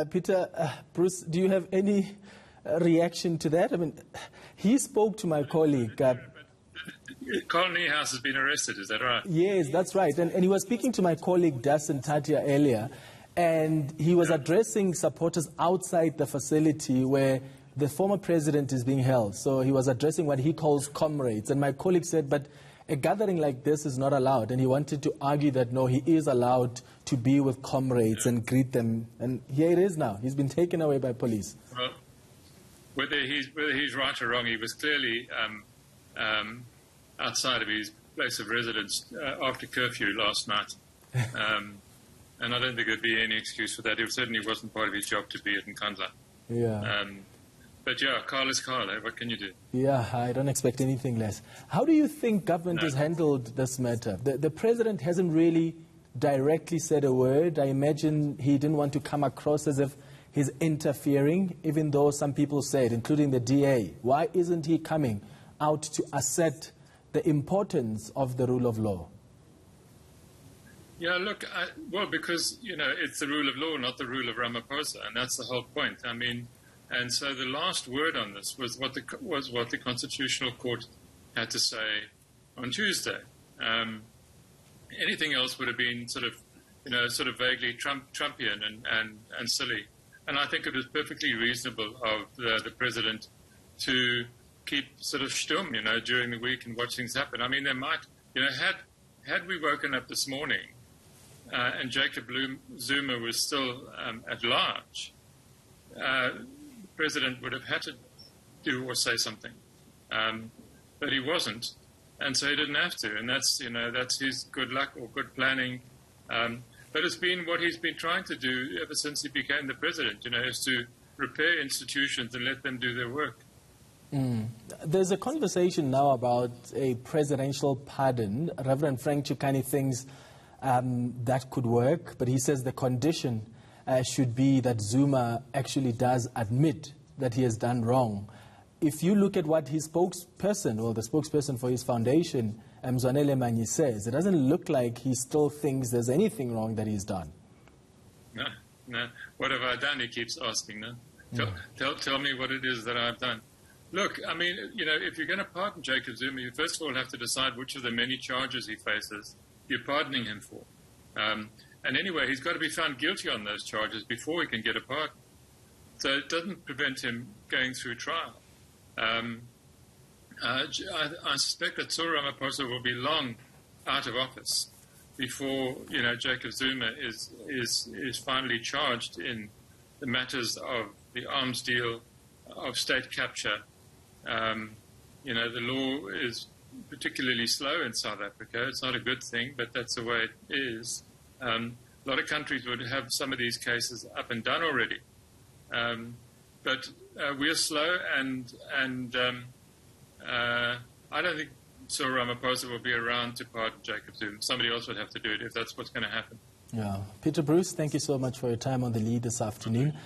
Peter, Bruce, do you have any reaction to that? I mean, he spoke to my colleague. Colony House has been arrested, is that right? Yes, that's right. And he was speaking to my colleague Dasan Tatia earlier, and he was addressing supporters outside the facility where the former president is being held. So he was addressing what he calls comrades. And my colleague said, but a gathering like this is not allowed. And he wanted to argue that, no, he is allowed to be with comrades and greet them. And here it is now. He's been taken away by police. Well, whether he's right or wrong, he was clearly outside of his place of residence after curfew last night. And I don't think there'd be any excuse for that. It certainly wasn't part of his job to be at Nkandla. Yeah. But yeah, Carl is Carl. What can you do? Yeah, I don't expect anything less. How do you think government has handled this matter? The president hasn't really directly said a word. I imagine he didn't want to come across as if he's interfering, even though some people said, including the DA. Why isn't he coming out to assert the importance of the rule of law? Yeah, look, well, because, it's the rule of law, not the rule of Ramaphosa, and that's the whole point. I mean, and so the last word on this was what the Constitutional Court had to say on Tuesday. Anything else would have been sort of vaguely Trumpian and silly. And I think it was perfectly reasonable of the president to keep sort of stum, during the week and watch things happen. I mean, there might, had we woken up this morning and Jacob Zuma was still at large, the president would have had to do or say something. But he wasn't, and so he didn't have to. And that's his good luck or good planning. But it's been what he's been trying to do ever since he became the president, is to repair institutions and let them do their work. There's a conversation now about a presidential pardon. Reverend Frank Chukani thinks that could work, but he says the condition should be that Zuma actually does admit that he has done wrong. If you look at what his spokesperson, or the spokesperson for his foundation, Clement Manyathela, says, it doesn't look like he still thinks there's anything wrong that he's done. No. What have I done? He keeps asking. No? Tell me what it is that I've done. Look, I mean, if you're going to pardon Jacob Zuma, you first of all have to decide which of the many charges he faces you're pardoning him for. And anyway, he's got to be found guilty on those charges before he can get a pardon. So it doesn't prevent him going through trial. I suspect that Cyril Ramaphosa will be long out of office before Jacob Zuma is finally charged in the matters of the arms deal, of state capture. The law is particularly slow in South Africa. It's not a good thing, but that's the way it is. A lot of countries would have some of these cases up and done already. But we're slow, and I don't think Cyril Ramaphosa will be around to pardon Jacob Zuma. Somebody else would have to do it if that's what's going to happen. Yeah. Peter, Bruce, thank you so much for your time on The Lead this afternoon.